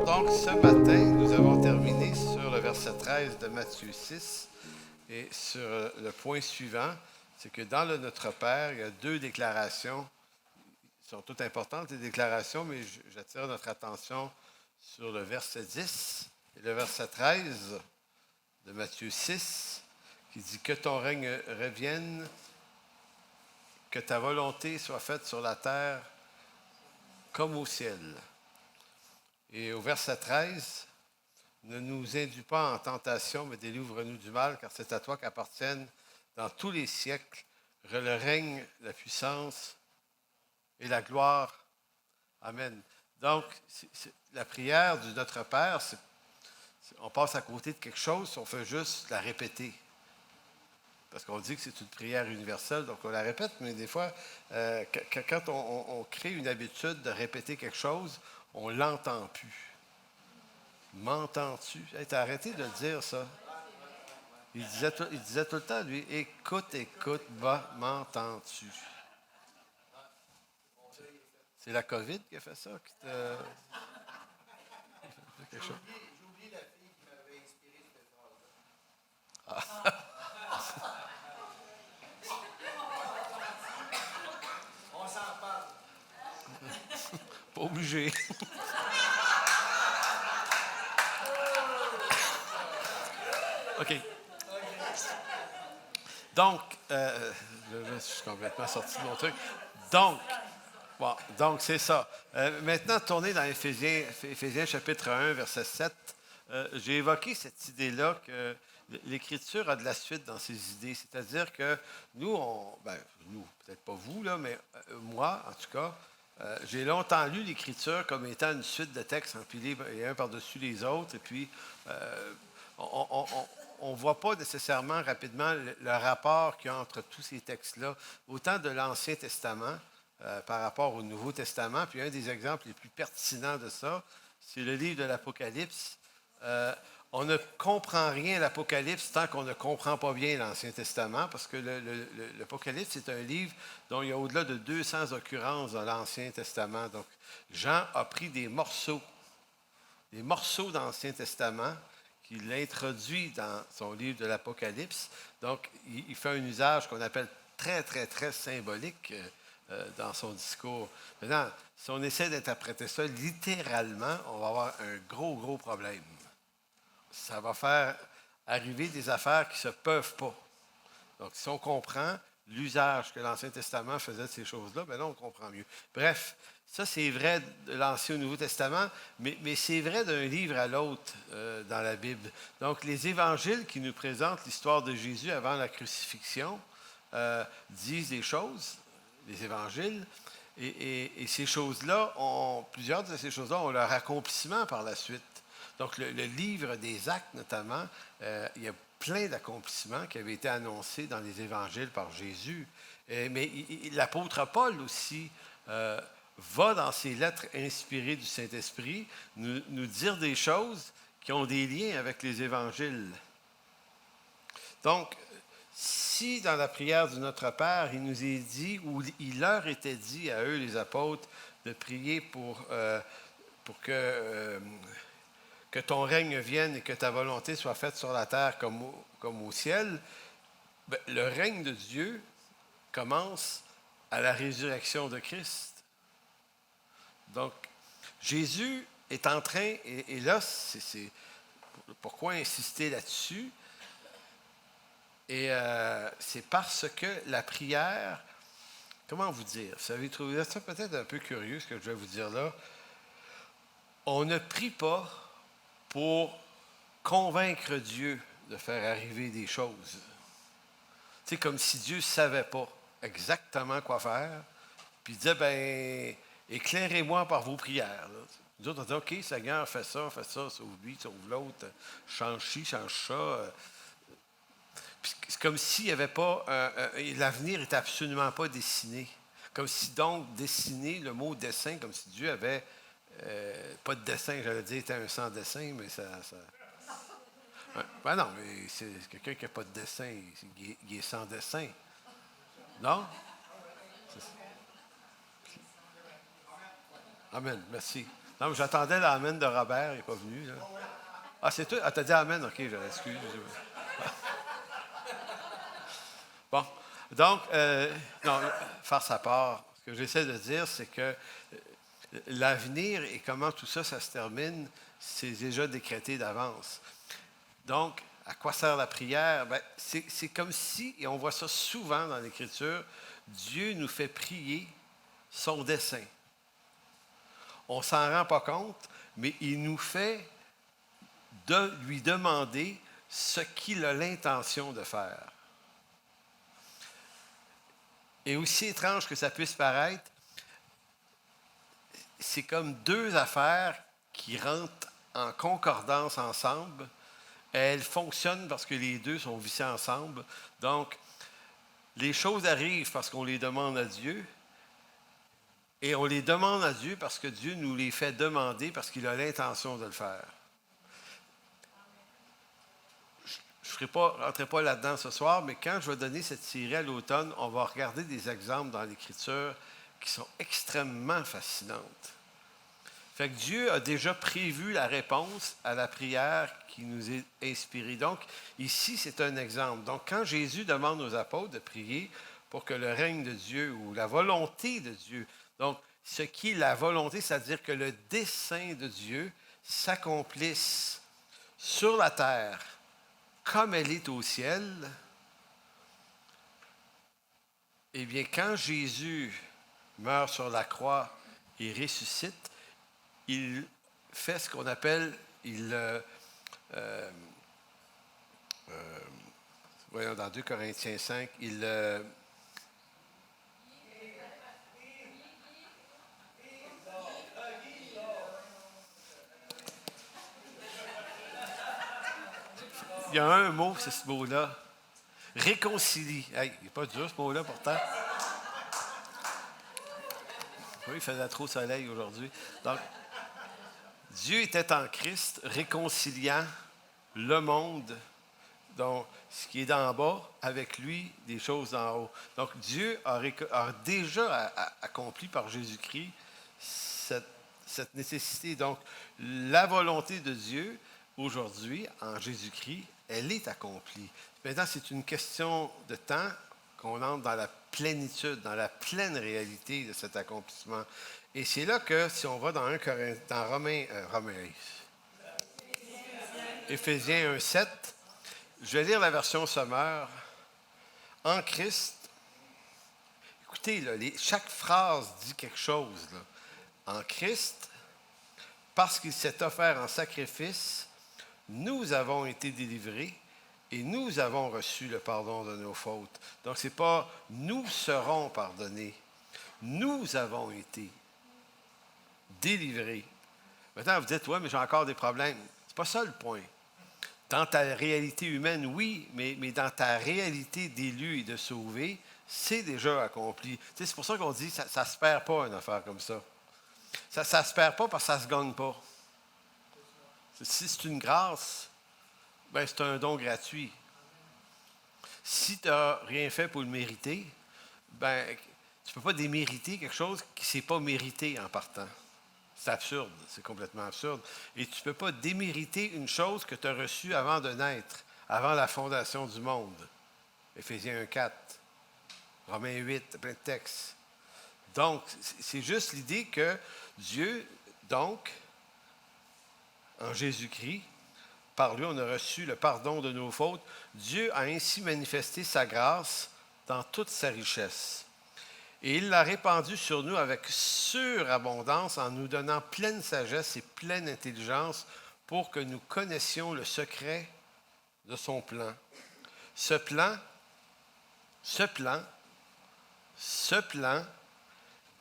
Donc, ce matin, nous avons terminé sur le verset 13 de Matthieu 6 et sur le point suivant, c'est que dans le Notre Père, il y a deux déclarations qui sont toutes importantes, les déclarations, mais j'attire notre attention sur le verset 10 et le verset 13 de Matthieu 6 qui dit que ton règne revienne, que ta volonté soit faite sur la terre comme au ciel. Et au verset 13, ne nous induis pas en tentation, mais délivre-nous du mal, car c'est à toi qu'appartiennent dans tous les siècles le règne, la puissance et la gloire. Amen. Donc, la prière du Notre Père, on passe à côté de quelque chose si on fait juste la répéter. Parce qu'on dit que c'est une prière universelle, donc on la répète, mais des fois, quand on crée une habitude de répéter quelque chose, on ne l'entend plus. M'entends-tu? Hey, t'as arrêté de le dire, ça. Il disait tout le temps, lui, écoute, m'entends-tu? C'est la COVID qui a fait ça? Qui te... quelque chose? J'oublie la fille qui m'avait inspiré cette phrase-là. On s'en parle. Pas obligé. OK. Donc, je suis complètement sorti de mon truc. Donc c'est ça. Maintenant, tournez dans Éphésiens chapitre 1, verset 7. J'ai évoqué cette idée-là que l'Écriture a de la suite dans ses idées. C'est-à-dire que nous, nous, peut-être pas vous, là, mais moi, en tout cas, j'ai longtemps lu l'Écriture comme étant une suite de textes empilés et un par-dessus les autres. Et puis, on ne voit pas nécessairement rapidement le rapport qu'il y a entre tous ces textes-là, autant de l'Ancien Testament par rapport au Nouveau Testament. Puis un des exemples les plus pertinents de ça, c'est le livre de l'Apocalypse. On ne comprend rien à l'Apocalypse tant qu'on ne comprend pas bien l'Ancien Testament, parce que l'Apocalypse, c'est un livre dont il y a au-delà de 200 occurrences dans l'Ancien Testament. Donc, Jean a pris des morceaux d'Ancien Testament, qu'il introduit dans son livre de l'Apocalypse. Donc, il fait un usage qu'on appelle très, très, très symbolique dans son discours. Maintenant, si on essaie d'interpréter ça littéralement, on va avoir un gros, gros problème. Ça va faire arriver des affaires qui ne se peuvent pas. Donc, si on comprend l'usage que l'Ancien Testament faisait de ces choses-là, bien là, on comprend mieux. Bref, ça, c'est vrai de l'Ancien et du Nouveau Testament, mais c'est vrai d'un livre à l'autre dans la Bible. Donc, les évangiles qui nous présentent l'histoire de Jésus avant la crucifixion disent des choses, les évangiles, et ces choses-là, plusieurs de ces choses-là ont leur accomplissement par la suite. Donc, le livre des Actes, notamment, il y a plein d'accomplissements qui avaient été annoncés dans les évangiles par Jésus. Mais l'apôtre Paul aussi va dans ses lettres inspirées du Saint-Esprit nous dire des choses qui ont des liens avec les évangiles. Donc, si dans la prière du Notre Père, il nous est dit, ou il leur était dit à eux, les apôtres, de prier pour que ton règne vienne et que ta volonté soit faite sur la terre comme au ciel, bien, le règne de Dieu commence à la résurrection de Christ. Donc, Jésus est en train, et là, c'est pourquoi insister là-dessus? Et c'est parce que la prière, comment vous dire? Vous avez trouvé ça peut-être un peu curieux, ce que je vais vous dire là. On ne prie pas pour convaincre Dieu de faire arriver des choses. C'est comme si Dieu ne savait pas exactement quoi faire, puis il disait, ben, éclairez-moi par vos prières. Là. Nous autres, on dit, OK, Seigneur, fais ça, sauve lui, sauve l'autre, change ci, change ça. Puis c'est comme s'il n'y avait pas, l'avenir n'était absolument pas dessiné. Comme si donc, dessiner, le mot dessin, comme si Dieu avait pas de dessin, j'allais dire, était un sans dessin, mais ça ben non, mais c'est quelqu'un qui n'a pas de dessin, il est sans dessin. Non? Amen, merci. Non, mais j'attendais l'amen de Robert, il n'est pas venu. Là. Ah, c'est toi? Ah, t'as dit amen? OK, je l'excuse. Bon, donc, non, faire sa part, ce que j'essaie de dire, c'est que l'avenir et comment tout ça, ça se termine, c'est déjà décrété d'avance. Donc, à quoi sert la prière? Ben, c'est comme si, et on voit ça souvent dans l'Écriture, Dieu nous fait prier son dessein. On ne s'en rend pas compte, mais il nous fait lui demander ce qu'il a l'intention de faire. Et aussi étrange que ça puisse paraître, c'est comme deux affaires qui rentrent en concordance ensemble. Elles fonctionnent parce que les deux sont vissés ensemble. Donc, les choses arrivent parce qu'on les demande à Dieu. Et on les demande à Dieu parce que Dieu nous les fait demander parce qu'il a l'intention de le faire. Je ne rentrerai pas là-dedans ce soir, mais quand je vais donner cette série à l'automne, on va regarder des exemples dans l'Écriture qui sont extrêmement fascinantes. Fait que Dieu a déjà prévu la réponse à la prière qui nous est inspirée. Donc, ici, c'est un exemple. Donc, quand Jésus demande aux apôtres de prier pour que le règne de Dieu ou la volonté de Dieu, donc, ce qui est la volonté, c'est-à-dire que le dessein de Dieu s'accomplisse sur la terre comme elle est au ciel, eh bien, quand Jésus meurt sur la croix et ressuscite, il fait ce qu'on appelle, voyons dans 2 Corinthiens 5, il y a un mot, c'est ce mot-là. Réconcilie. Hey, il n'est pas dur ce mot-là pourtant. Oui, il faisait trop soleil aujourd'hui. Donc, Dieu était en Christ, réconciliant le monde, donc ce qui est d'en bas, avec lui, des choses d'en haut. Donc, Dieu a déjà accompli par Jésus-Christ cette nécessité. Donc, la volonté de Dieu, aujourd'hui, en Jésus-Christ, elle est accomplie. Maintenant, c'est une question de temps qu'on entre dans la plénitude, dans la pleine réalité de cet accomplissement. Et c'est là que, si on va dans Éphésiens 1,7, je vais lire la version Sommaire. En Christ, écoutez, là, chaque phrase dit quelque chose. Là. En Christ, parce qu'il s'est offert en sacrifice, nous avons été délivrés et nous avons reçu le pardon de nos fautes. Donc, ce n'est pas « nous serons pardonnés ». Nous avons été délivrés. Maintenant, vous dites « oui, mais j'ai encore des problèmes ». Ce n'est pas ça le point. Dans ta réalité humaine, oui, mais dans ta réalité d'élu et de sauvé, c'est déjà accompli. Tu sais, c'est pour ça qu'on dit que ça ne se perd pas, une affaire comme ça. Ça ne se perd pas parce que ça ne se gagne pas. Si c'est une grâce, ben c'est un don gratuit. Si tu n'as rien fait pour le mériter, ben tu ne peux pas démériter quelque chose qui ne s'est pas mérité en partant. C'est absurde, c'est complètement absurde. Et tu ne peux pas démériter une chose que tu as reçue avant de naître, avant la fondation du monde. Éphésiens 1,4, Romains 8, plein de textes. Donc, c'est juste l'idée que Dieu, donc, en Jésus-Christ, par lui, on a reçu le pardon de nos fautes. Dieu a ainsi manifesté sa grâce dans toute sa richesse. Et il l'a répandue sur nous avec surabondance en nous donnant pleine sagesse et pleine intelligence pour que nous connaissions le secret de son plan. Ce plan,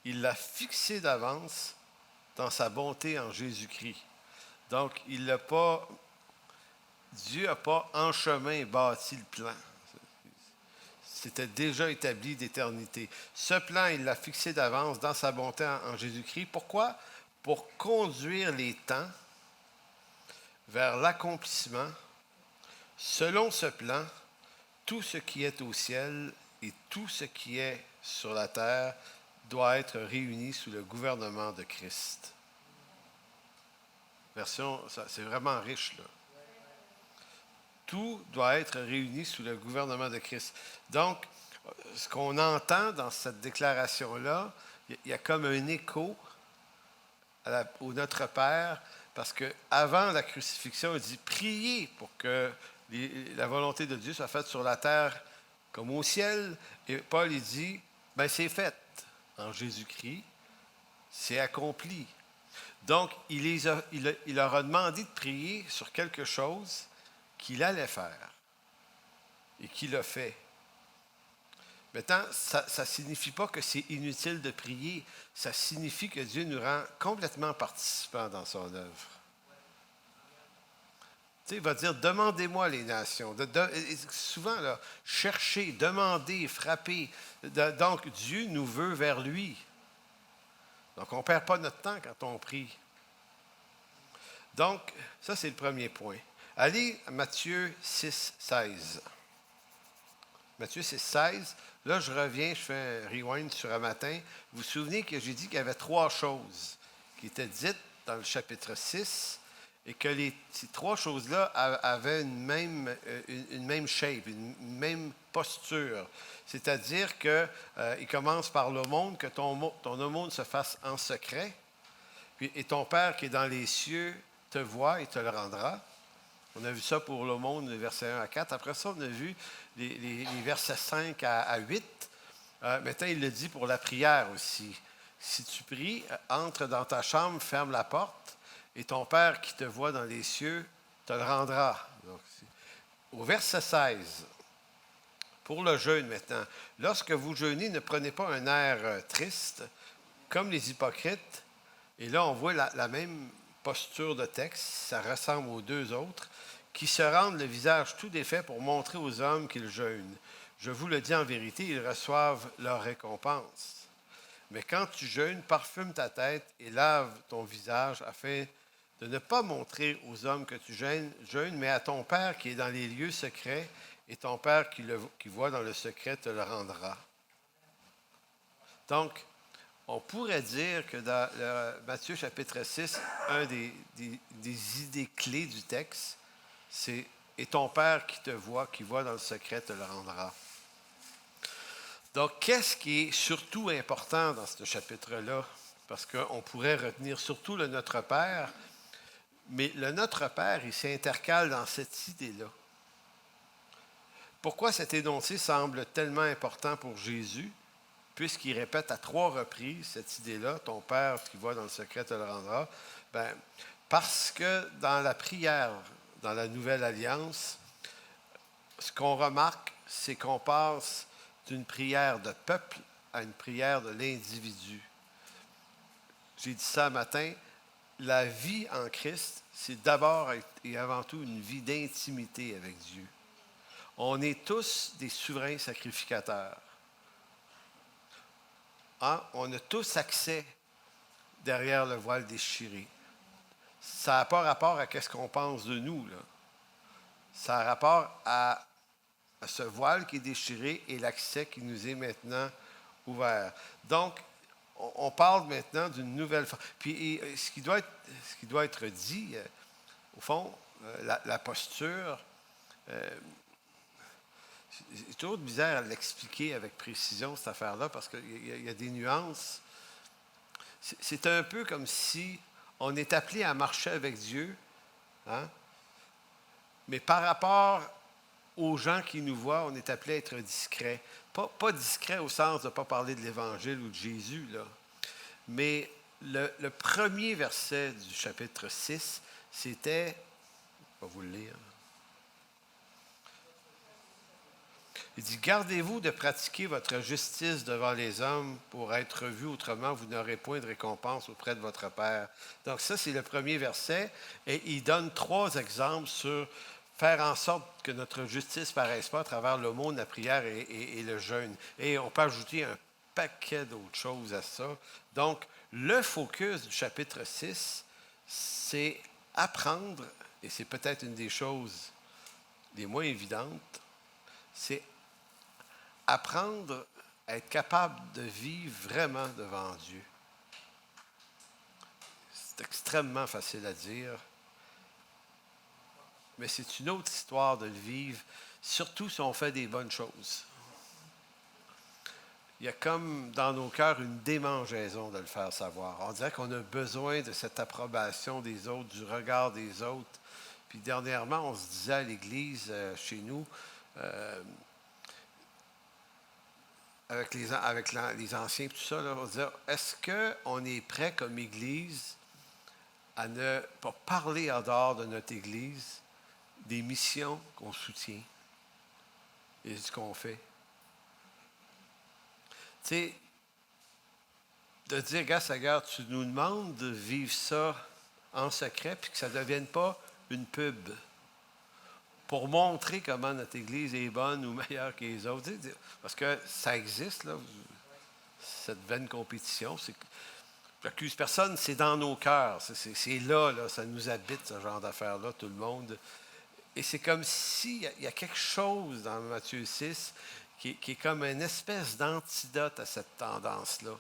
il l'a fixé d'avance dans sa bonté en Jésus-Christ. Donc, Dieu n'a pas en chemin bâti le plan. C'était déjà établi d'éternité. Ce plan, il l'a fixé d'avance dans sa bonté en Jésus-Christ. Pourquoi? Pour conduire les temps vers l'accomplissement. Selon ce plan, tout ce qui est au ciel et tout ce qui est sur la terre doit être réuni sous le gouvernement de Christ. C'est vraiment riche, là. Tout doit être réuni sous le gouvernement de Christ. Donc, ce qu'on entend dans cette déclaration-là, il y a comme un écho au Notre Père, parce qu'avant la crucifixion, il dit priez pour que la volonté de Dieu soit faite sur la terre comme au ciel. Et Paul, il dit ben, c'est fait en Jésus-Christ, c'est accompli. Donc, il leur a demandé de prier sur quelque chose qu'il allait faire et qu'il a fait. Maintenant, ça ne signifie pas que c'est inutile de prier. Ça signifie que Dieu nous rend complètement participants dans son œuvre. Tu sais, il va dire, demandez-moi les nations. Souvent, là, cherchez, demandez, frappez. Donc, Dieu nous veut vers lui. Donc, on ne perd pas notre temps quand on prie. Donc, ça, c'est le premier point. Allez à Matthieu 6, 16. Matthieu 6, 16. Là, je reviens, je fais un rewind sur un matin. Vous vous souvenez que j'ai dit qu'il y avait 3 choses qui étaient dites dans le chapitre 6 et que ces 3 choses-là avaient une même shape, une même posture. C'est-à-dire qu'il commence par l'aumône, que ton aumône se fasse en secret, et ton Père qui est dans les cieux te voit et te le rendra. On a vu ça pour l'aumône, les versets 1 à 4. Après ça, on a vu les versets 5 à 8. Maintenant, il le dit pour la prière aussi. Si tu pries, entre dans ta chambre, ferme la porte, et ton Père qui te voit dans les cieux te le rendra. Donc, au verset 16, pour le jeûne maintenant, lorsque vous jeûnez, ne prenez pas un air triste, comme les hypocrites. Et là, on voit la même posture de texte, ça ressemble aux 2 autres, qui se rendent le visage tout défait pour montrer aux hommes qu'ils jeûnent. Je vous le dis en vérité, ils reçoivent leur récompense. Mais quand tu jeûnes, parfume ta tête et lave ton visage afin de ne pas montrer aux hommes que tu jeûnes, mais à ton Père qui est dans les lieux secrets, et ton Père qui voit dans le secret te le rendra. Donc, on pourrait dire que dans Matthieu chapitre 6, un des idées clés du texte, c'est « Et ton Père qui te voit, qui voit dans le secret, te le rendra ». Donc, qu'est-ce qui est surtout important dans ce chapitre-là? Parce qu'on pourrait retenir surtout le Notre Père, mais le Notre Père, il s'intercale dans cette idée-là. Pourquoi cet énoncé semble tellement important pour Jésus? Puisqu'il répète à 3 reprises cette idée-là, ton Père qui voit dans le secret te le rendra, bien, parce que dans la prière, dans la Nouvelle Alliance, ce qu'on remarque, c'est qu'on passe d'une prière de peuple à une prière de l'individu. J'ai dit ça matin, la vie en Christ, c'est d'abord et avant tout une vie d'intimité avec Dieu. On est tous des souverains sacrificateurs. On a tous accès derrière le voile déchiré. Ça n'a pas rapport à ce qu'on pense de nous, là. Ça a rapport à ce voile qui est déchiré et l'accès qui nous est maintenant ouvert. Donc, on parle maintenant d'une nouvelle forme. Puis, ce qui doit être dit, au fond, la posture, j'ai toujours de misère à l'expliquer avec précision, cette affaire-là, parce qu'il y a des nuances. C'est un peu comme si on est appelé à marcher avec Dieu, hein? Mais par rapport aux gens qui nous voient, on est appelé à être discret. Pas discret au sens de ne pas parler de l'Évangile ou de Jésus, là. Mais le premier verset du chapitre 6, c'était, je vais vous le lire. Il dit, gardez-vous de pratiquer votre justice devant les hommes pour être vus, autrement vous n'aurez point de récompense auprès de votre Père. Donc ça, c'est le premier verset. Et il donne 3 exemples sur faire en sorte que notre justice ne paraisse pas à travers l'aumône, la prière et le jeûne. Et on peut ajouter un paquet d'autres choses à ça. Donc, le focus du chapitre 6, c'est apprendre, et c'est peut-être une des choses les moins évidentes, c'est apprendre à être capable de vivre vraiment devant Dieu. extrêmement facile à dire, mais c'est une autre histoire de le vivre, surtout si on fait des bonnes choses. Il y a comme dans nos cœurs une démangeaison de le faire savoir. On dirait qu'on a besoin de cette approbation des autres, du regard des autres. Puis dernièrement, on se disait à l'Église, chez nous, les anciens, tout ça, là, on se disait, est-ce qu'on est prêt comme Église à ne pas parler en dehors de notre Église des missions qu'on soutient et ce qu'on fait? Tu sais, de dire, gars, Seigneur, tu nous demandes de vivre ça en secret, puis que ça ne devienne pas une pub pour montrer comment notre Église est bonne ou meilleure que les autres. Tu sais, parce que ça existe, là, cette vaine compétition. J'accuse personne, c'est dans nos cœurs. C'est là, ça nous habite, ce genre d'affaires-là, tout le monde. Et c'est comme s'il y a quelque chose dans Matthieu 6 qui est comme une espèce d'antidote à cette tendance-là.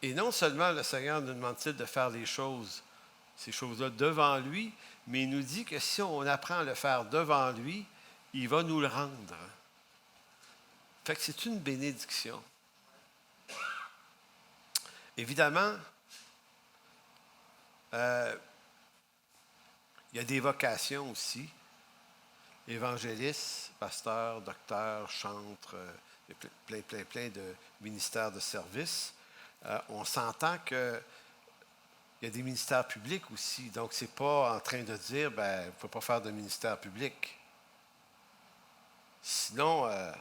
Et non seulement le Seigneur nous demande-t-il de faire ces choses-là devant lui, mais il nous dit que si on apprend à le faire devant lui, il va nous le rendre. Fait que c'est une bénédiction. Évidemment, il y a des vocations aussi. Évangélistes, pasteurs, docteurs, chantres, plein de ministères de service. On s'entend qu'il y a des ministères publics aussi. Donc, ce n'est pas en train de dire, il ne faut pas faire de ministère public. Sinon, il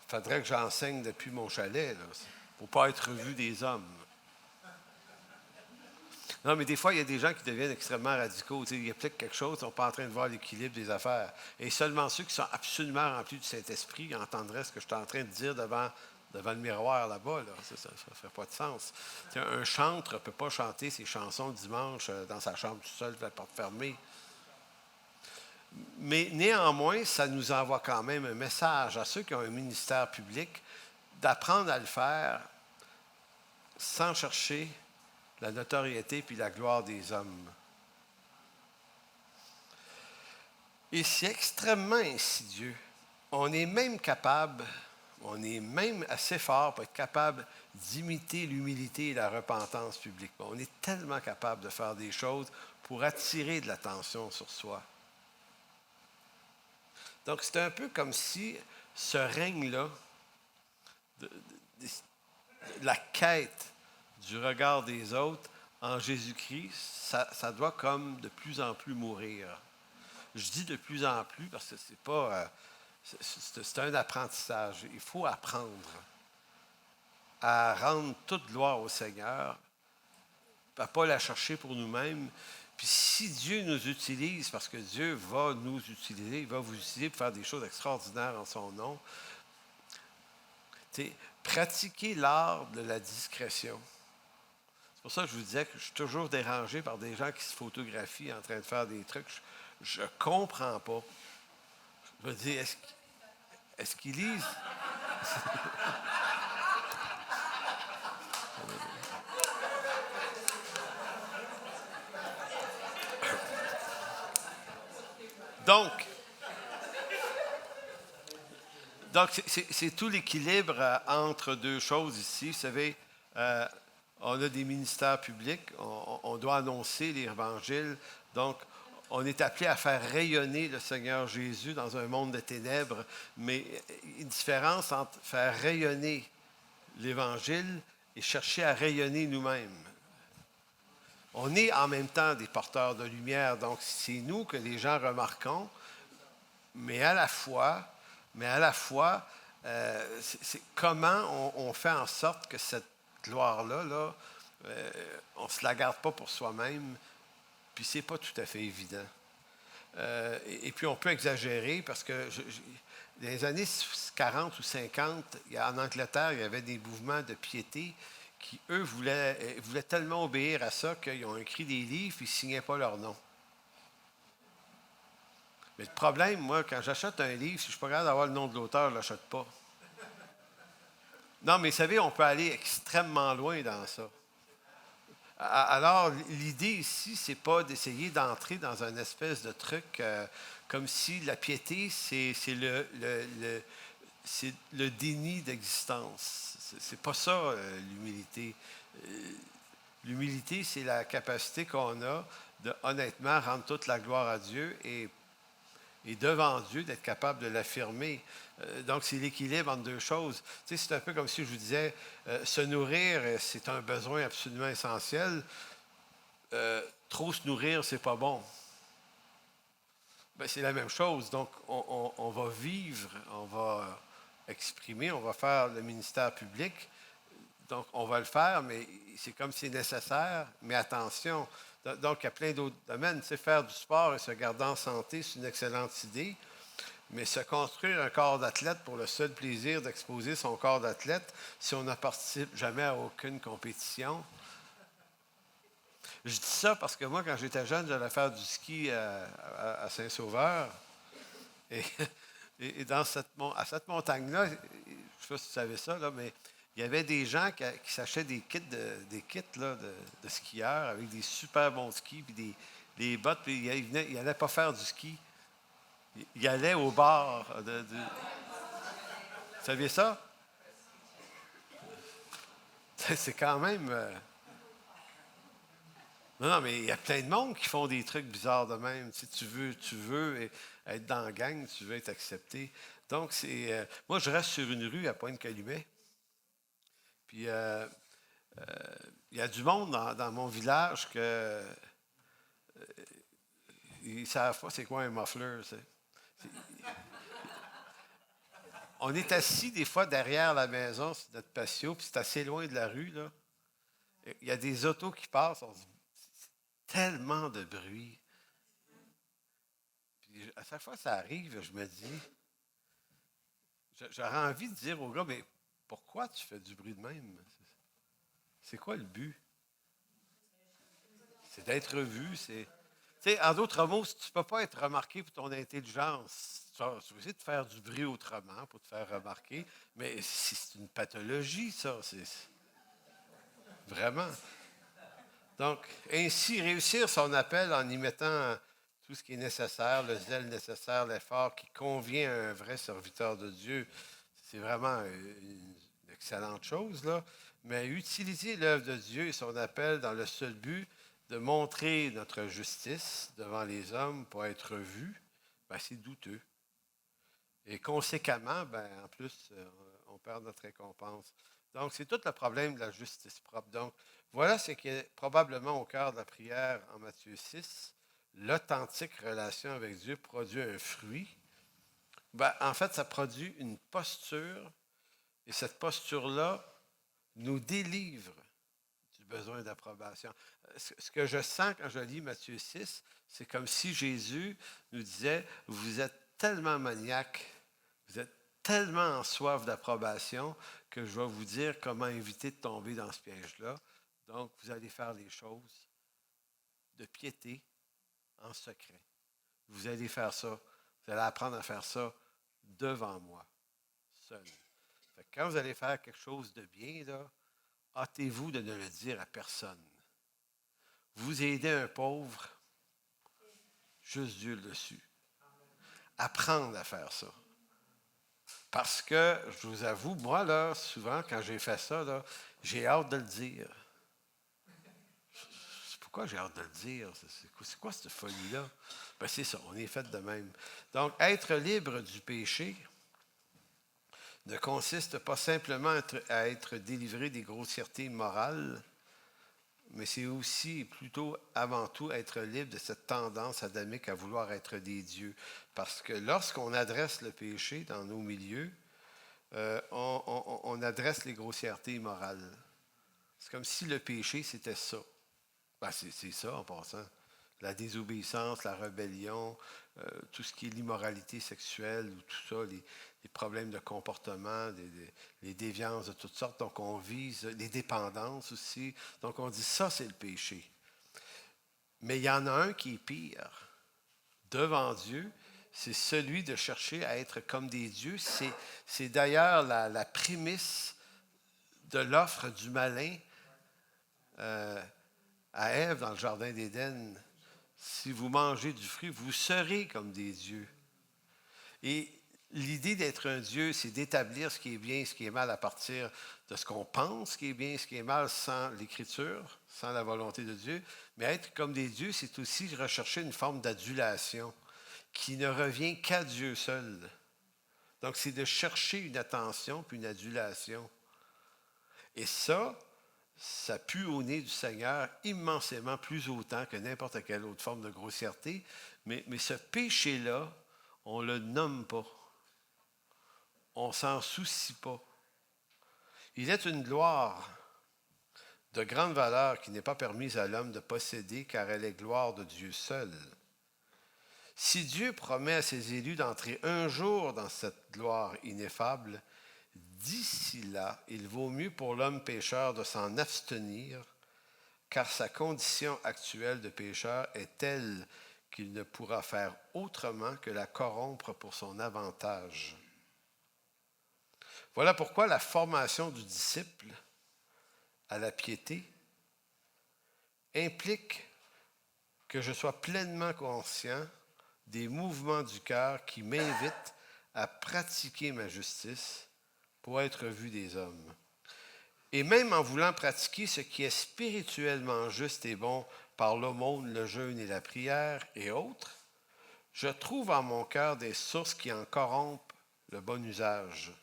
faudrait que j'enseigne depuis mon chalet. Il ne faut pas être vu des hommes. Non, mais des fois, il y a des gens qui deviennent extrêmement radicaux. Ils appliquent quelque chose, ils ne sont pas en train de voir l'équilibre des affaires. Et seulement ceux qui sont absolument remplis du Saint-Esprit entendraient ce que je suis en train de dire devant le miroir là-bas. Là. Ça ne fait pas de sens. Un chantre ne peut pas chanter ses chansons le dimanche dans sa chambre tout seul, la porte fermée. Mais néanmoins, ça nous envoie quand même un message à ceux qui ont un ministère public d'apprendre à le faire sans chercher la notoriété puis la gloire des hommes. Et c'est extrêmement insidieux. On est même assez fort pour être capable d'imiter l'humilité et la repentance publiquement. On est tellement capable de faire des choses pour attirer de l'attention sur soi. Donc, c'est un peu comme si ce règne-là, de la quête du regard des autres en Jésus-Christ, ça doit comme de plus en plus mourir. Je dis de plus en plus parce que c'est pas... c'est un apprentissage. Il faut apprendre à rendre toute gloire au Seigneur, à ne pas la chercher pour nous-mêmes. Puis si Dieu nous utilise, parce que Dieu va nous utiliser, il va vous utiliser pour faire des choses extraordinaires en son nom, pratiquez l'art de la discrétion. C'est pour ça que je vous disais que je suis toujours dérangé par des gens qui se photographient en train de faire des trucs. Je ne comprends pas. Je me dis, est-ce qu'ils lisent? Donc c'est tout l'équilibre entre deux choses ici. Vous savez, on a des ministères publics, on doit annoncer l'Évangile. Donc, on est appelé à faire rayonner le Seigneur Jésus dans un monde de ténèbres, mais une différence entre faire rayonner l'Évangile et chercher à rayonner nous-mêmes. On est en même temps des porteurs de lumière, donc c'est nous que les gens remarquons, mais à la fois, c'est comment on fait en sorte que cette gloire-là, on ne se la garde pas pour soi-même, puis c'est pas tout à fait évident. Et puis on peut exagérer parce que dans les années 40 ou 50, en Angleterre, il y avait des mouvements de piété qui, eux, voulaient tellement obéir à ça qu'ils ont écrit des livres et ils ne signaient pas leur nom. Mais le problème, moi, quand j'achète un livre, si je ne suis pas capable d'avoir le nom de l'auteur, je ne l'achète pas. Non, mais vous savez, on peut aller extrêmement loin dans ça. Alors, l'idée ici, c'est pas d'essayer d'entrer dans un espèce de truc comme si la piété, c'est c'est le déni d'existence. C'est pas ça, l'humilité. Euh, L'humilité, c'est la capacité qu'on a de honnêtement rendre toute la gloire à Dieu et devant Dieu, d'être capable de l'affirmer. Donc, c'est l'équilibre entre deux choses. Tu sais, c'est un peu comme si je vous disais, se nourrir, c'est un besoin absolument essentiel. Trop se nourrir, c'est pas bon. Ben, c'est la même chose. Donc, on va vivre, on va exprimer, on va faire le ministère public. Donc, on va le faire, mais c'est comme si c'est nécessaire. Mais attention. Donc, il y a plein d'autres domaines. Tu sais, faire du sport et se garder en santé, c'est une excellente idée. Mais se construire un corps d'athlète pour le seul plaisir d'exposer son corps d'athlète, si on ne participe jamais à aucune compétition. Je dis ça parce que moi, quand j'étais jeune, j'allais faire du ski à Saint-Sauveur. Et, et à cette montagne-là, je ne sais pas si tu savais ça, là, mais il y avait des gens qui s'achetaient des kits là, de skieurs avec des super bons skis, puis des bottes, puis ils n'allaient pas faire du ski. Ils allaient au bar. Vous saviez ça? C'est quand même. Non, non, mais il y a plein de monde qui font des trucs bizarres de même. Si tu veux être dans la gang, tu veux être accepté. Donc, moi, je reste sur une rue à Pointe-Calumet. Puis, il y a du monde dans mon village que ils ne savent pas c'est quoi un muffler. On est assis des fois derrière la maison, sur notre patio, puis c'est assez loin de la rue, là. Il y a des autos qui passent, on se dit, tellement de bruit. Puis à chaque fois que ça arrive, je me dis, j'aurais envie de dire au gars, mais pourquoi tu fais du bruit de même? C'est quoi le but? C'est d'être vu. Tu sais, en d'autres mots, si tu ne peux pas être remarqué pour ton intelligence, tu vas essayer de faire du bruit autrement pour te faire remarquer, mais c'est une pathologie, ça. C'est vraiment. Donc, ainsi, réussir son appel en y mettant tout ce qui est nécessaire, le zèle nécessaire, l'effort qui convient à un vrai serviteur de Dieu, c'est vraiment une excellente chose, là. Mais utiliser l'œuvre de Dieu et son appel dans le seul but de montrer notre justice devant les hommes pour être vu, ben, c'est douteux. Et conséquemment, ben, en plus, on perd notre récompense. Donc, c'est tout le problème de la justice propre. Donc, voilà ce qui est probablement au cœur de la prière en Matthieu 6. L'authentique relation avec Dieu produit un fruit. Ben, en fait, ça produit une posture, et cette posture-là nous délivre du besoin d'approbation. Ce que je sens quand je lis Matthieu 6, c'est comme si Jésus nous disait, vous êtes tellement maniaque, vous êtes tellement en soif d'approbation que je vais vous dire comment éviter de tomber dans ce piège-là. Donc, vous allez faire les choses de piété en secret. Vous allez faire ça. Vous allez apprendre à faire ça devant moi, seul. Fait que quand vous allez faire quelque chose de bien, là, hâtez-vous de ne le dire à personne. Vous aidez un pauvre, juste Dieu le su. Apprendre à faire ça. Parce que, je vous avoue, moi, là, souvent, quand j'ai fait ça, là, j'ai hâte de le dire. Pourquoi j'ai hâte de le dire? C'est quoi cette folie-là? Ben, c'est ça, on est fait de même. Donc, être libre du péché ne consiste pas simplement à être délivré des grossièretés morales, mais c'est aussi, plutôt, avant tout, être libre de cette tendance adamique à vouloir être des dieux. Parce que lorsqu'on adresse le péché dans nos milieux, on adresse les grossièretés immorales. C'est comme si le péché, c'était ça. Ben, c'est ça, en passant. La désobéissance, la rébellion, tout ce qui est l'immoralité sexuelle, ou tout ça, les problèmes de comportement, les déviances de toutes sortes. Donc, on vise les dépendances aussi. Donc, on dit ça, c'est le péché. Mais il y en a un qui est pire. Devant Dieu, c'est celui de chercher à être comme des dieux. C'est d'ailleurs la prémisse de l'offre du malin à Ève dans le jardin d'Éden, si vous mangez du fruit, vous serez comme des dieux. Et l'idée d'être un Dieu, c'est d'établir ce qui est bien et ce qui est mal à partir de ce qu'on pense ce qui est bien et ce qui est mal sans l'Écriture, sans la volonté de Dieu. Mais être comme des dieux, c'est aussi rechercher une forme d'adulation qui ne revient qu'à Dieu seul. Donc, c'est de chercher une attention puis une adulation. Et ça pue au nez du Seigneur immensément plus autant que n'importe quelle autre forme de grossièreté. Mais ce péché-là, on ne le nomme pas. On ne s'en soucie pas. Il est une gloire de grande valeur qui n'est pas permise à l'homme de posséder, car elle est gloire de Dieu seul. Si Dieu promet à ses élus d'entrer un jour dans cette gloire ineffable, d'ici là, il vaut mieux pour l'homme pécheur de s'en abstenir, car sa condition actuelle de pécheur est telle qu'il ne pourra faire autrement que la corrompre pour son avantage. Voilà pourquoi la formation du disciple à la piété implique que je sois pleinement conscient des mouvements du cœur qui m'invitent à pratiquer ma justice pour être vu des hommes. Et même en voulant pratiquer ce qui est spirituellement juste et bon par l'aumône, le jeûne et la prière et autres, je trouve en mon cœur des sources qui en corrompent le bon usage.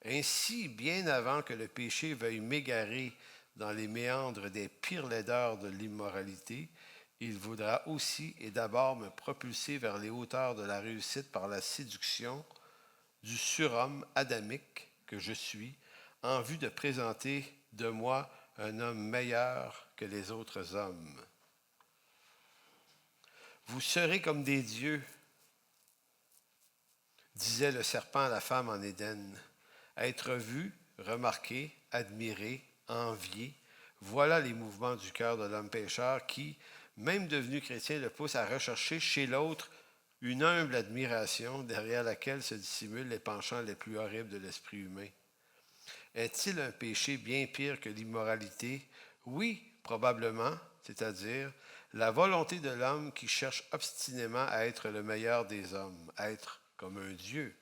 Ainsi, bien avant que le péché veuille m'égarer dans les méandres des pires laideurs de l'immoralité, il voudra aussi et d'abord me propulser vers les hauteurs de la réussite par la séduction du surhomme adamique que je suis, en vue de présenter de moi un homme meilleur que les autres hommes. Vous serez comme des dieux, disait le serpent à la femme en Éden. Être vu, remarqué, admiré, envié, voilà les mouvements du cœur de l'homme pécheur qui, même devenu chrétien, le pousse à rechercher chez l'autre une humble admiration derrière laquelle se dissimulent les penchants les plus horribles de l'esprit humain. Est-il un péché bien pire que l'immoralité? Oui, probablement, c'est-à-dire la volonté de l'homme qui cherche obstinément à être le meilleur des hommes, à être comme un Dieu,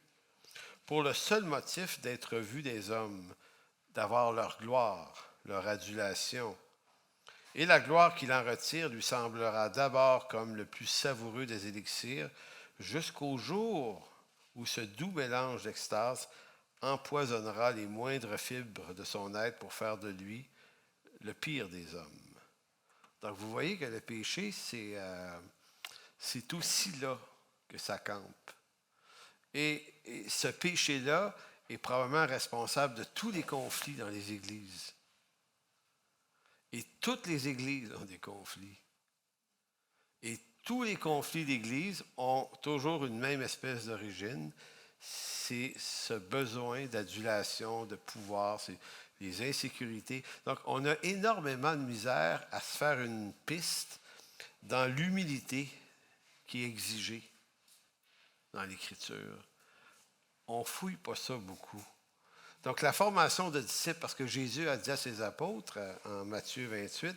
pour le seul motif d'être vu des hommes, d'avoir leur gloire, leur adulation. Et la gloire qu'il en retire lui semblera d'abord comme le plus savoureux des élixirs, jusqu'au jour où ce doux mélange d'extase empoisonnera les moindres fibres de son être pour faire de lui le pire des hommes. Donc vous voyez que le péché, c'est aussi là que ça campe. Et ce péché-là est probablement responsable de tous les conflits dans les églises. Et toutes les églises ont des conflits. Et tous les conflits d'église ont toujours une même espèce d'origine. C'est ce besoin d'adulation, de pouvoir, c'est les insécurités. Donc, on a énormément de misère à se faire une piste dans l'humilité qui est exigée dans l'Écriture. On ne fouille pas ça beaucoup. Donc, la formation de disciples, parce que Jésus a dit à ses apôtres, en Matthieu 28,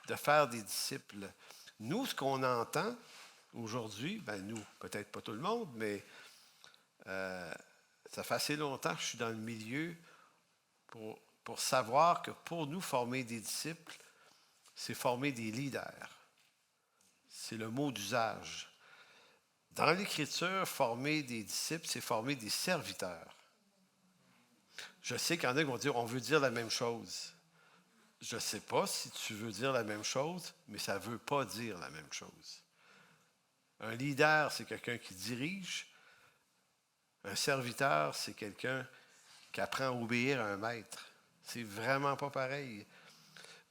de faire des disciples. Nous, ce qu'on entend aujourd'hui, nous, peut-être pas tout le monde, mais ça fait assez longtemps que je suis dans le milieu pour savoir que pour nous, former des disciples, c'est former des leaders. C'est le mot d'usage. Dans l'Écriture, former des disciples, c'est former des serviteurs. Je sais qu'il y en a qui vont dire, on veut dire la même chose. Je ne sais pas si tu veux dire la même chose, mais ça ne veut pas dire la même chose. Un leader, c'est quelqu'un qui dirige. Un serviteur, c'est quelqu'un qui apprend à obéir à un maître. C'est vraiment pas pareil.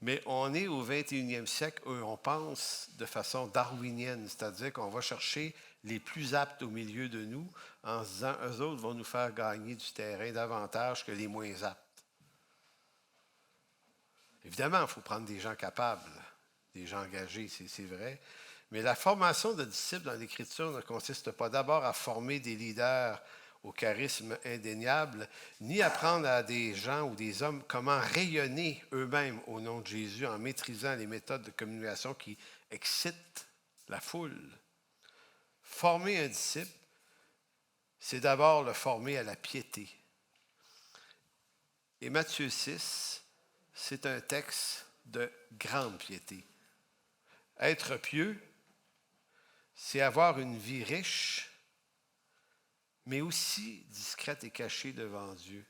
Mais on est au 21e siècle où on pense de façon darwinienne, c'est-à-dire qu'on va chercher les plus aptes au milieu de nous en se disant, eux autres vont nous faire gagner du terrain davantage que les moins aptes. Évidemment, il faut prendre des gens capables, des gens engagés, c'est vrai. Mais la formation de disciples dans l'Écriture ne consiste pas d'abord à former des leaders au charisme indéniable, ni apprendre à des gens ou des hommes comment rayonner eux-mêmes au nom de Jésus en maîtrisant les méthodes de communication qui excitent la foule. Former un disciple, c'est d'abord le former à la piété. Et Matthieu 6, c'est un texte de grande piété. Être pieux, c'est avoir une vie riche, mais aussi discrète et cachée devant Dieu.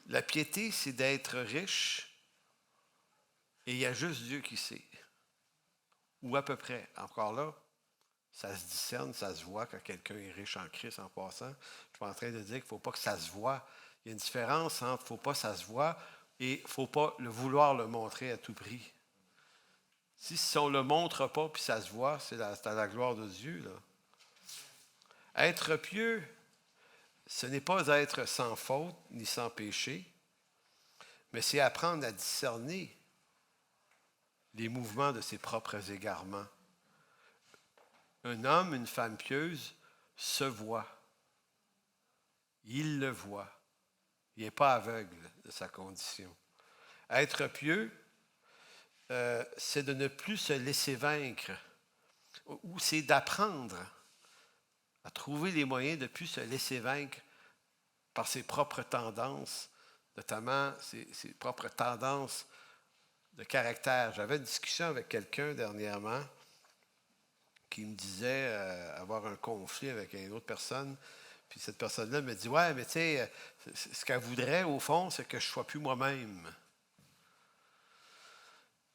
La piété, c'est d'être riche, et il y a juste Dieu qui sait. Ou à peu près. Encore là, ça se discerne, ça se voit quand quelqu'un est riche en Christ en passant. Je ne suis pas en train de dire qu'il ne faut pas que ça se voit. Il y a une différence entre « il ne faut pas que ça se voit » et « il ne faut pas vouloir le montrer à tout prix ». Si on ne le montre pas puis ça se voit, c'est à la gloire de Dieu, là. Être pieux, ce n'est pas être sans faute ni sans péché, mais c'est apprendre à discerner les mouvements de ses propres égarements. Un homme, une femme pieuse se voit. Il le voit. Il n'est pas aveugle de sa condition. Être pieux, c'est de ne plus se laisser vaincre, ou c'est d'apprendre à trouver les moyens de ne plus se laisser vaincre par ses propres tendances, notamment ses propres tendances de caractère. J'avais une discussion avec quelqu'un dernièrement qui me disait avoir un conflit avec une autre personne. Puis cette personne-là me dit « Ouais, mais tu sais, ce qu'elle voudrait, au fond, c'est que je ne sois plus moi-même. »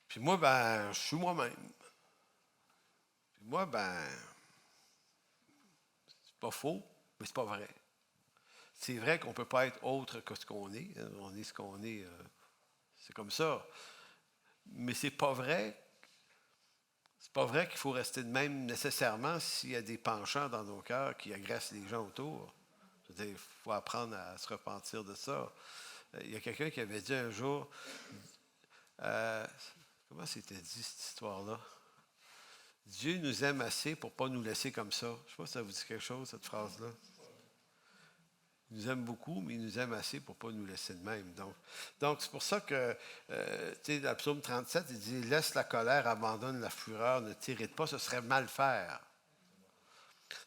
Puis moi, ben, je suis moi-même. Puis moi, ben, c'est pas faux, mais c'est pas vrai. C'est vrai qu'on ne peut pas être autre que ce qu'on est. On est ce qu'on est. C'est comme ça. Mais c'est pas vrai. C'est pas vrai qu'il faut rester de même nécessairement s'il y a des penchants dans nos cœurs qui agressent les gens autour. Je veux dire, il faut apprendre à se repentir de ça. Il y a quelqu'un qui avait dit un jour, comment c'était dit cette histoire-là? Dieu nous aime assez pour ne pas nous laisser comme ça. Je ne sais pas si ça vous dit quelque chose, cette phrase-là. Il nous aime beaucoup, mais il nous aime assez pour ne pas nous laisser de même. Donc c'est pour ça que, tu sais, le psaume 37, il dit « Laisse la colère, abandonne la fureur, ne t'irrite pas, ce serait mal faire. »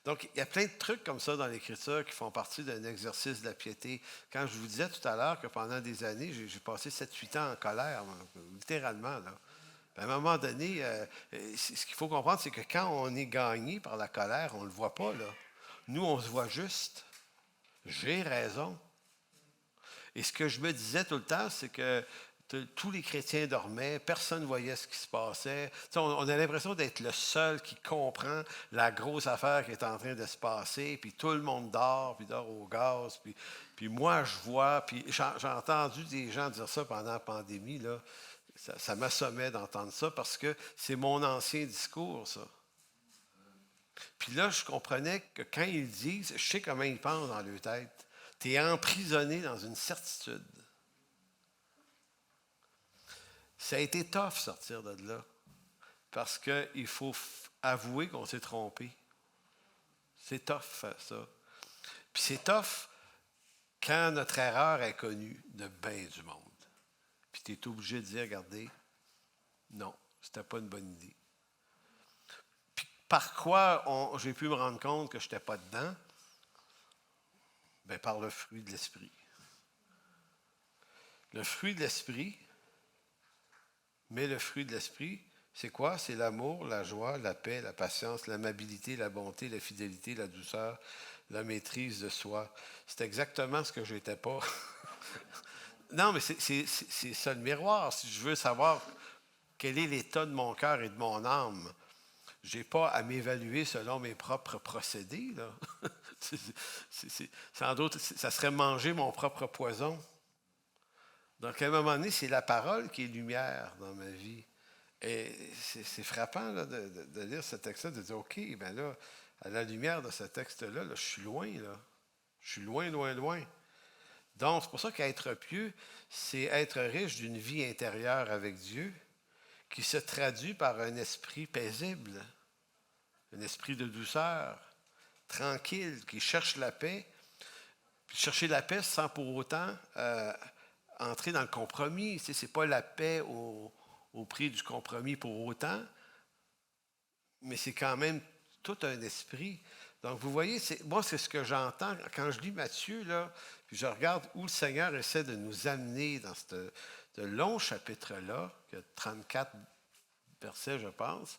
Donc, il y a plein de trucs comme ça dans l'Écriture qui font partie d'un exercice de la piété. Quand je vous disais tout à l'heure que pendant des années, j'ai passé 7-8 ans en colère, littéralement, là. À un moment donné, ce qu'il faut comprendre, c'est que quand on est gagné par la colère, on ne le voit pas, là. Nous, on se voit juste. J'ai raison. Et ce que je me disais tout le temps, c'est que tous les chrétiens dormaient, personne ne voyait ce qui se passait. On a l'impression d'être le seul qui comprend la grosse affaire qui est en train de se passer, puis tout le monde dort, puis dort au gaz, puis moi je vois, puis j'ai entendu des gens dire ça pendant la pandémie, là. Ça m'assommait d'entendre ça parce que c'est mon ancien discours, ça. Puis là, je comprenais que quand ils disent, je sais comment ils pensent dans leur tête. Tu es emprisonné dans une certitude. Ça a été tough sortir de là. Parce qu'il faut avouer qu'on s'est trompé. C'est tough, ça. Puis c'est tough quand notre erreur est connue de bien du monde. Puis tu es obligé de dire, regardez, non, c'était pas une bonne idée. Puis par quoi j'ai pu me rendre compte que je n'étais pas dedans? Bien, par le fruit de l'esprit. Le fruit de l'esprit, mais le fruit de l'esprit, c'est quoi? C'est l'amour, la joie, la paix, la patience, l'amabilité, la bonté, la fidélité, la douceur, la maîtrise de soi. C'est exactement ce que je n'étais pas. Non, mais c'est ça le miroir. Si je veux savoir quel est l'état de mon cœur et de mon âme, je n'ai pas à m'évaluer selon mes propres procédés, là. Sans doute, ça serait manger mon propre poison. Donc, à un moment donné, c'est la parole qui est lumière dans ma vie. Et c'est frappant là, de lire ce texte-là, de dire, OK, bien là, à la lumière de ce texte-là, là, je suis loin, là. Je suis loin, loin, loin. Donc, c'est pour ça qu'être pieux, c'est être riche d'une vie intérieure avec Dieu qui se traduit par un esprit paisible, un esprit de douceur, tranquille, qui cherche la paix. Puis chercher la paix sans pour autant entrer dans le compromis. Ce n'est pas la paix au prix du compromis pour autant, mais c'est quand même tout un esprit. Donc, vous voyez, moi, c'est ce que j'entends quand je lis Matthieu, là, puis je regarde où le Seigneur essaie de nous amener dans ce long chapitre-là, qui a 34 versets, je pense.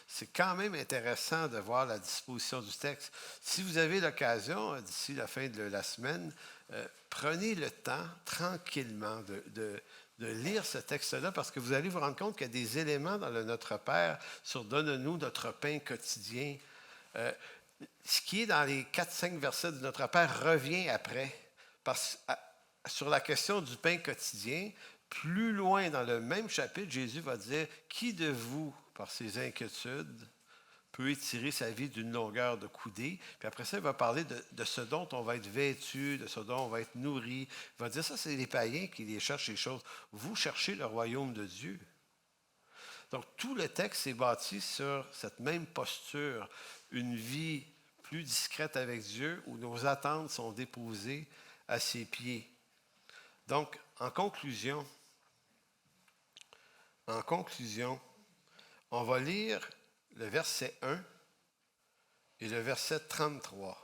C'est quand même intéressant de voir la disposition du texte. Si vous avez l'occasion, d'ici la fin de la semaine, prenez le temps tranquillement de lire ce texte-là parce que vous allez vous rendre compte qu'il y a des éléments dans le Notre Père sur Donne-nous notre pain quotidien. Ce qui est dans les 4-5 versets de Notre Père revient après. Sur la question du pain quotidien, plus loin dans le même chapitre, Jésus va dire « Qui de vous, par ses inquiétudes, peut étirer sa vie d'une longueur de coudée? » Puis après ça, il va parler de ce dont on va être vêtu, de ce dont on va être nourri. Il va dire ça, c'est les païens qui les cherchent les choses. Vous cherchez le royaume de Dieu. Donc, tout le texte est bâti sur cette même posture, une vie plus discrète avec Dieu, où nos attentes sont déposées à ses pieds. Donc, en conclusion, on va lire le verset 1 et le verset 33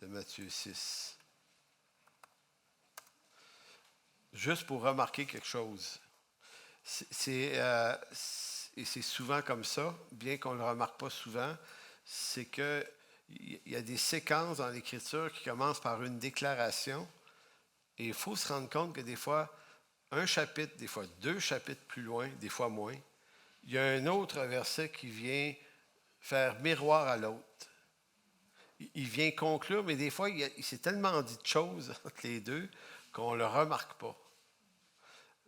de Matthieu 6. Juste pour remarquer quelque chose. Et c'est souvent comme ça, bien qu'on ne le remarque pas souvent, c'est qu'il y a des séquences dans l'Écriture qui commencent par une déclaration. Et il faut se rendre compte que des fois, un chapitre, des fois 2 chapitres plus loin, des fois moins, il y a un autre verset qui vient faire miroir à l'autre. Il vient conclure, mais des fois, il s'est tellement dit de choses entre les deux qu'on ne le remarque pas.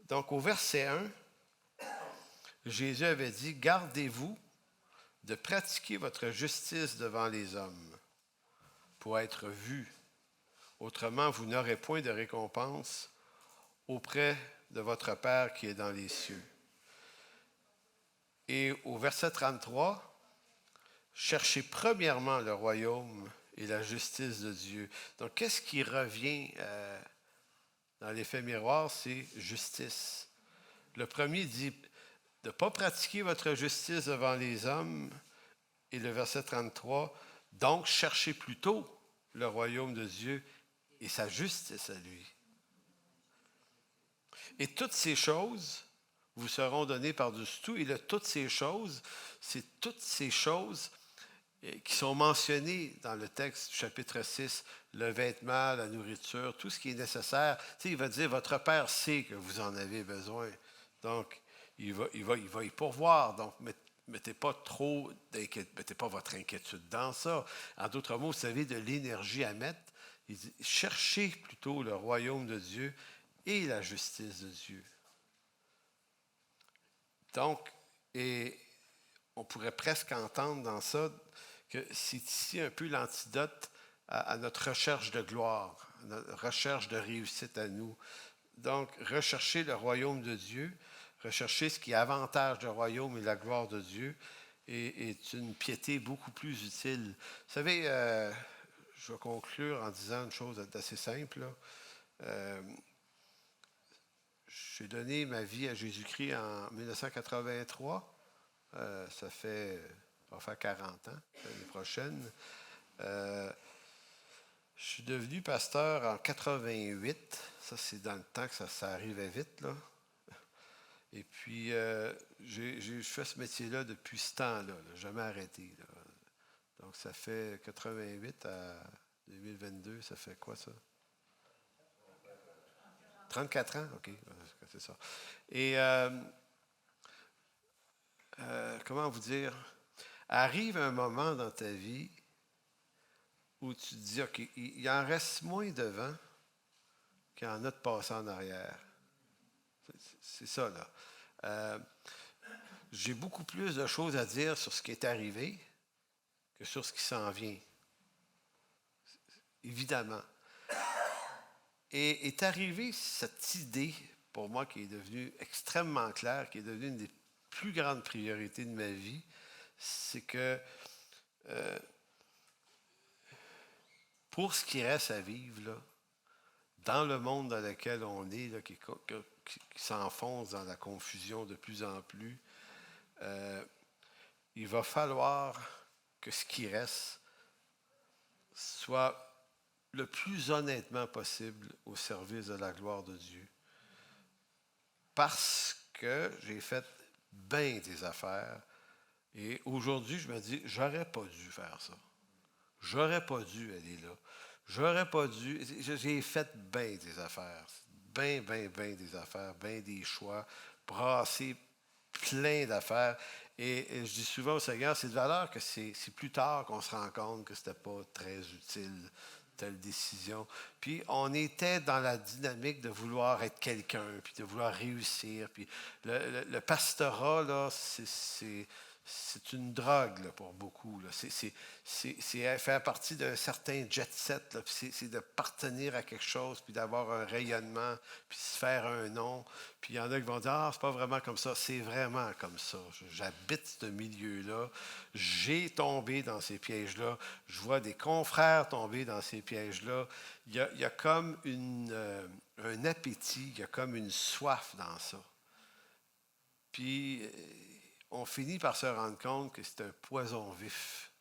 Donc, au verset 1, Jésus avait dit « Gardez-vous de pratiquer votre justice devant les hommes pour être vus. Autrement, vous n'aurez point de récompense auprès de votre Père qui est dans les cieux. » Et au verset 33, « Cherchez premièrement le royaume et la justice de Dieu. » Donc, qu'est-ce qui revient dans l'effet miroir? C'est justice. Le premier dit de ne pas pratiquer votre justice devant les hommes. Et le verset 33, « Donc, cherchez plutôt le royaume de Dieu et sa justice à lui. Et toutes ces choses vous seront données par-dessus tout. » Et le « toutes ces choses », c'est toutes ces choses qui sont mentionnées dans le texte du chapitre 6, le vêtement, la nourriture, tout ce qui est nécessaire. Tu sais, il va dire, votre Père sait que vous en avez besoin. Donc, il va y pourvoir. Donc, mettez pas votre inquiétude dans ça. En d'autres mots, vous savez, de l'énergie à mettre. Il dit, cherchez plutôt le royaume de Dieu et la justice de Dieu. Donc, et on pourrait presque entendre dans ça que c'est ici un peu l'antidote à notre recherche de gloire, à notre recherche de réussite à nous. Donc, rechercher le royaume de Dieu, rechercher ce qui avantage le royaume et la gloire de Dieu est une piété beaucoup plus utile. Vous savez, je vais conclure en disant une chose assez simple. J'ai donné ma vie à Jésus-Christ en 1983. Ça va faire 40 ans l'année prochaine. Je suis devenu pasteur en 88. Ça, c'est dans le temps que ça arrivait vite, là. Et puis, j'ai fait ce métier-là depuis ce temps-là, jamais arrêté. Là. Donc, ça fait 88 à 2022, ça fait quoi, ça? 34 ans? OK, c'est ça. Et, comment vous dire? Arrive un moment dans ta vie où tu te dis, OK, il en reste moins devant qu'il y en a de passé en arrière. C'est ça, là. J'ai beaucoup plus de choses à dire sur ce qui est arrivé que sur ce qui s'en vient. Évidemment. Et est arrivée cette idée, pour moi, qui est devenue extrêmement claire, qui est devenue une des plus grandes priorités de ma vie, c'est que pour ce qui reste à vivre, là, dans le monde dans lequel on est, là, qui s'enfonce dans la confusion de plus en plus, il va falloir que ce qui reste soit le plus honnêtement possible au service de la gloire de Dieu. Parce que j'ai fait bien des affaires et aujourd'hui, je me dis, j'aurais pas dû faire ça. J'aurais pas dû aller là. J'aurais pas dû. J'ai fait bien des affaires. Bien, bien, bien des affaires, bien des choix, brassé plein d'affaires. Et je dis souvent au Seigneur, c'est de valeur que c'est plus tard qu'on se rend compte que c'était pas très utile, telle décision. Puis on était dans la dynamique de vouloir être quelqu'un, puis de vouloir réussir. Puis le pastorat, là, c'est une drogue là, pour beaucoup. Là. C'est faire partie d'un certain jet set. Là, puis c'est de partenir à quelque chose, puis d'avoir un rayonnement, puis se faire un nom. Puis il y en a qui vont dire, ah, c'est pas vraiment comme ça. C'est vraiment comme ça. J'habite ce milieu-là. J'ai tombé dans ces pièges-là. Je vois des confrères tomber dans ces pièges-là. Il y a comme un appétit, il y a comme une soif dans ça. Puis on finit par se rendre compte que c'est un poison vif.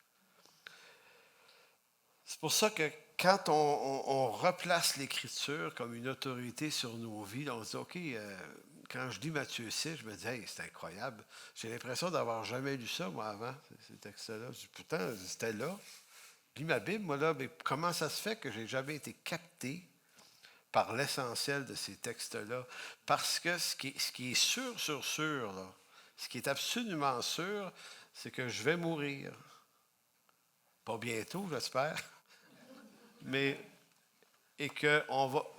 C'est pour ça que quand on replace l'Écriture comme une autorité sur nos vies, on se dit, OK, quand je lis Matthieu 6, je me dis, hey, c'est incroyable. J'ai l'impression d'avoir jamais lu ça, moi, avant, ces textes-là. Pourtant, c'était là. Je lis ma Bible, moi, là, mais comment ça se fait que j'ai jamais été capté par l'essentiel de ces textes-là? Parce que ce qui est sûr, là, ce qui est absolument sûr, c'est que je vais mourir. Pas bientôt, j'espère. Mais, et que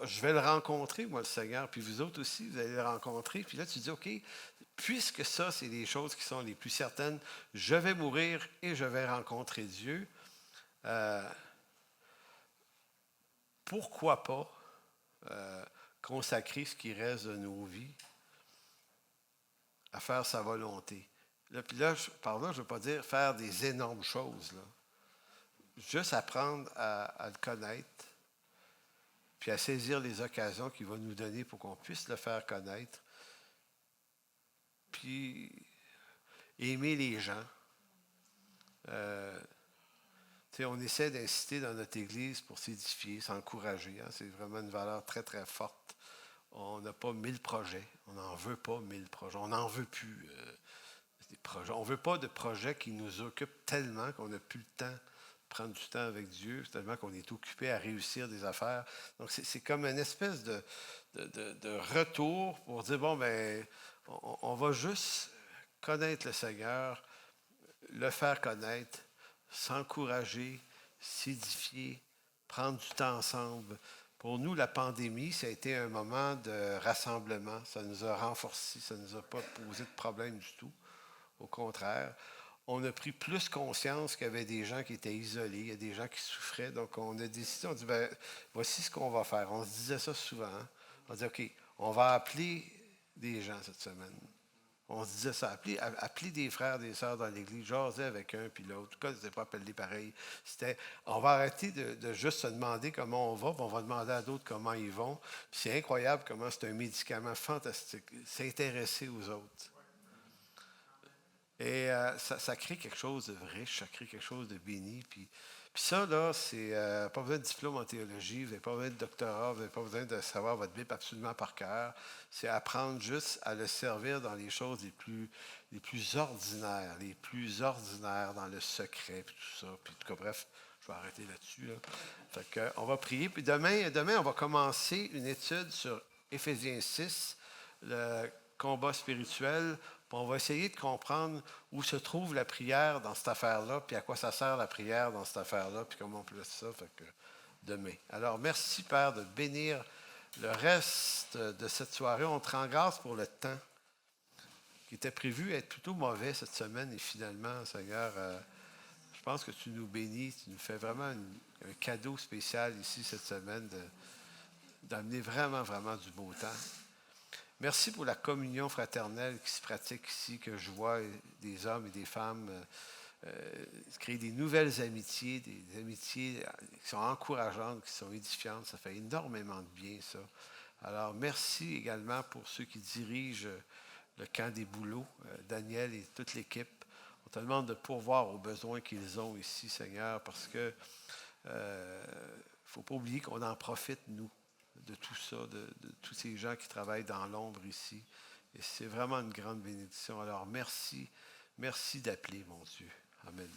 je vais le rencontrer, moi, le Seigneur, puis vous autres aussi, vous allez le rencontrer. Puis là, tu dis, OK, puisque ça, c'est les choses qui sont les plus certaines, je vais mourir et je vais rencontrer Dieu. Pourquoi pas consacrer ce qui reste de nos vies à faire sa volonté? Là, puis là, par là, je ne veux pas dire faire des énormes choses, là. Juste apprendre à le connaître, puis à saisir les occasions qu'il va nous donner pour qu'on puisse le faire connaître, puis aimer les gens. On essaie d'inciter dans notre Église pour s'édifier, s'encourager. Hein, c'est vraiment une valeur très, très forte. On n'a pas 1000 projets. On n'en veut pas 1000 projets. On n'en veut plus des projets. On ne veut pas de projets qui nous occupent tellement qu'on n'a plus le temps de prendre du temps avec Dieu, tellement qu'on est occupé à réussir des affaires. Donc, c'est comme une espèce de retour pour dire, bon, ben, on va juste connaître le Seigneur, le faire connaître, s'encourager, s'édifier, prendre du temps ensemble. Pour nous, la pandémie, ça a été un moment de rassemblement. Ça nous a renforcés, ça ne nous a pas posé de problème du tout. Au contraire, on a pris plus conscience qu'il y avait des gens qui étaient isolés, il y a des gens qui souffraient. Donc, on a décidé, on dit, ben, voici ce qu'on va faire. On se disait ça souvent. Hein? On dit, OK, on va appeler des gens cette semaine. On se disait ça, appeler des frères, des sœurs dans l'Église, jaser avec un puis l'autre. En tout cas, c'était pas appelé pareil. C'était, on va arrêter de juste se demander comment on va, puis on va demander à d'autres comment ils vont. Puis c'est incroyable comment c'est un médicament fantastique. S'intéresser aux autres. Et ça crée quelque chose de riche, ça crée quelque chose de béni. Puis ça, là, c'est pas besoin de diplôme en théologie, vous n'avez pas besoin de doctorat, vous n'avez pas besoin de savoir votre Bible absolument par cœur. C'est apprendre juste à le servir dans les choses les plus ordinaires dans le secret, puis tout ça. Puis en tout cas, bref, je vais arrêter là-dessus. Là. Fait que, on va prier. Puis demain, on va commencer une étude sur Éphésiens 6, le combat spirituel. Puis on va essayer de comprendre où se trouve la prière dans cette affaire-là, puis à quoi ça sert la prière dans cette affaire-là, puis comment on place ça, fait que demain. Alors, merci, Père, de bénir le reste de cette soirée. On te rend grâce pour le temps qui était prévu être plutôt mauvais cette semaine, et finalement, Seigneur, je pense que tu nous bénis, tu nous fais vraiment un cadeau spécial ici cette semaine d'amener vraiment, vraiment du beau temps. Merci pour la communion fraternelle qui se pratique ici, que je vois des hommes et des femmes créer des nouvelles amitiés, des amitiés qui sont encourageantes, qui sont édifiantes. Ça fait énormément de bien, ça. Alors, merci également pour ceux qui dirigent le camp des bouleaux, Daniel et toute l'équipe. On te demande de pourvoir aux besoins qu'ils ont ici, Seigneur, parce que il ne faut pas oublier qu'on en profite, nous, de tout ça, de tous ces gens qui travaillent dans l'ombre ici. Et c'est vraiment une grande bénédiction. Alors, merci. Merci d'appeler, mon Dieu. Amen.